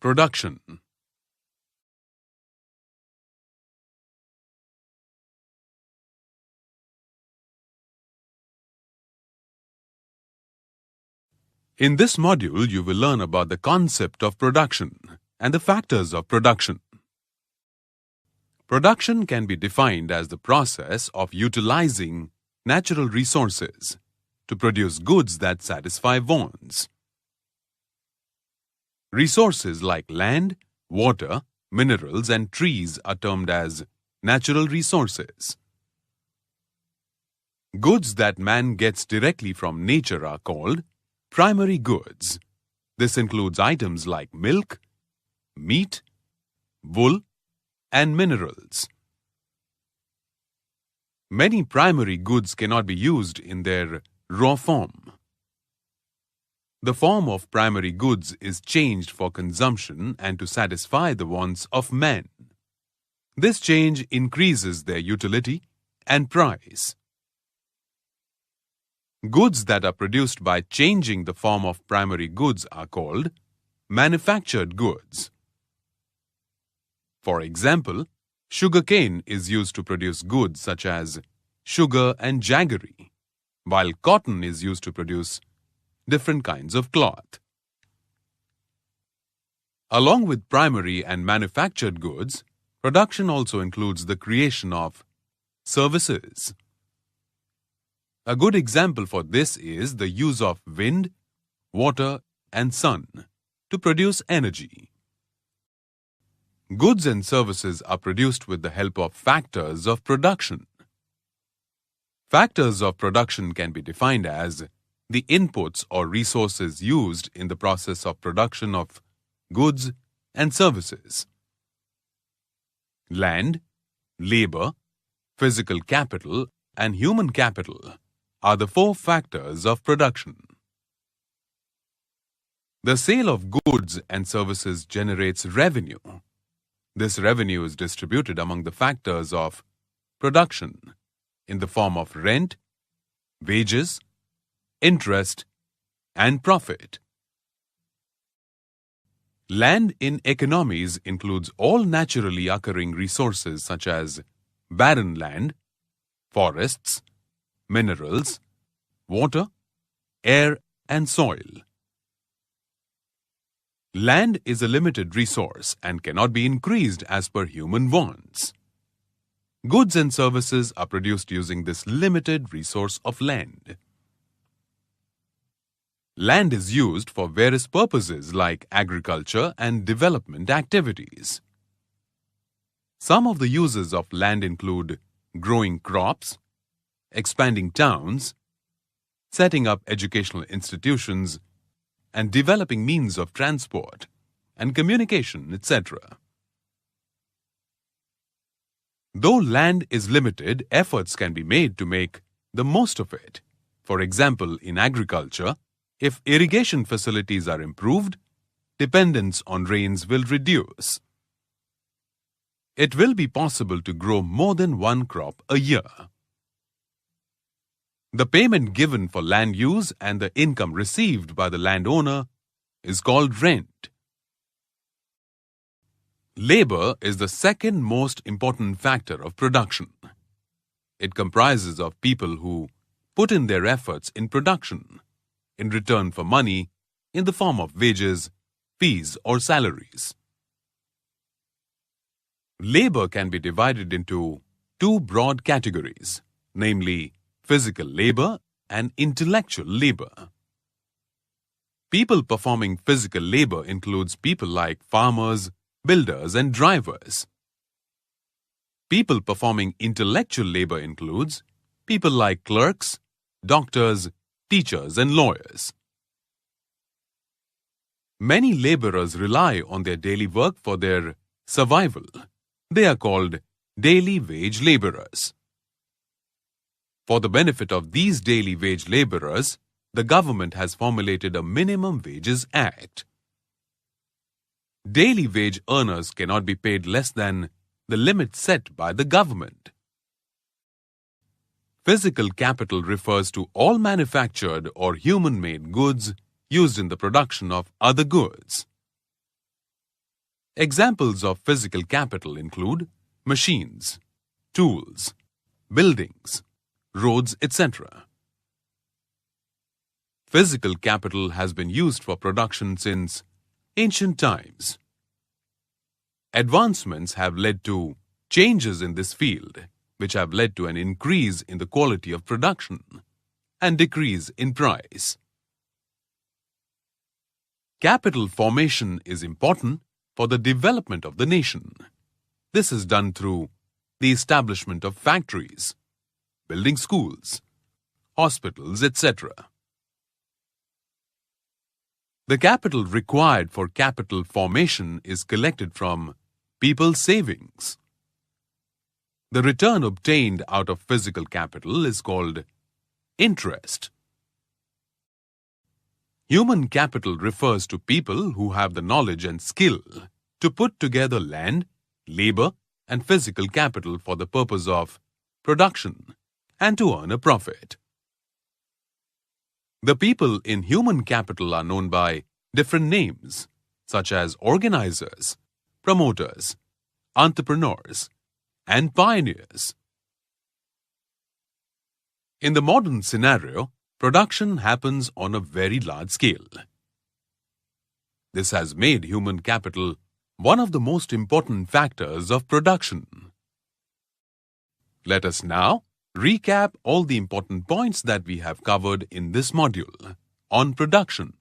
Production. In this module, you will learn about the concept of production and the factors of production. Production can be defined as the process of utilizing natural resources to produce goods that satisfy wants. Resources like land, water, minerals, and trees are termed as natural resources. Goods that man gets directly from nature are called primary goods. This includes items like milk, meat, wool, and minerals. Many primary goods cannot be used in their raw form. The form of primary goods is changed for consumption and to satisfy the wants of men. This change increases their utility and price. Goods that are produced by changing the form of primary goods are called manufactured goods. For example, sugarcane is used to produce goods such as sugar and jaggery, while cotton is used to produce different kinds of cloth. Along with primary and manufactured goods, production also includes the creation of services. A good example for this is the use of wind, water, and sun to produce energy. Goods and services are produced with the help of factors of production. Factors of production can be defined as the inputs or resources used in the process of production of goods and services. Land, labor, physical capital, and human capital are the four factors of production. The sale of goods and services generates revenue. This revenue is distributed among the factors of production in the form of rent, wages, interest, and profit. Land in economies includes all naturally occurring resources such as barren land, forests, minerals, water, air, and soil. Land is a limited resource and cannot be increased as per human wants. Goods and services are produced using this limited resource of land. Land is used for various purposes like agriculture and development activities. Some of the uses of land include growing crops, expanding towns, setting up educational institutions, and developing means of transport and communication, etc. Though land is limited, efforts can be made to make the most of it. For example, in agriculture, if irrigation facilities are improved, dependence on rains will reduce. It will be possible to grow more than one crop a year. The payment given for land use and the income received by the landowner is called rent. Labor is the second most important factor of production. It comprises of people who put in their efforts in production in return for money in the form of wages, fees, or salaries. Labor can be divided into two broad categories, namely physical labor and intellectual labor. People performing physical labor includes people like farmers, builders, and drivers. People performing intellectual labor includes people like clerks, doctors, teachers, and lawyers. Many laborers rely on their daily work for their survival. They are called daily wage laborers. For the benefit of these daily wage laborers, the government has formulated a Minimum Wages Act. Daily wage earners cannot be paid less than the limit set by the government. Physical capital refers to all manufactured or human-made goods used in the production of other goods. Examples of physical capital include machines, tools, buildings, roads, etc. Physical capital has been used for production since ancient times. Advancements have led to changes in this field, which have led to an increase in the quality of production and decrease in price. Capital formation is important for the development of the nation. This is done through the establishment of factories, building schools, hospitals, etc. The capital required for capital formation is collected from people's savings. The return obtained out of physical capital is called interest. Human capital refers to people who have the knowledge and skill to put together land, labor, and physical capital for the purpose of production and to earn a profit. The people in human capital are known by different names, such as organizers, promoters, entrepreneurs, and pioneers. In the modern scenario, production happens on a very large scale. This has made human capital one of the most important factors of production. Let us now recap all the important points that we have covered in this module on production.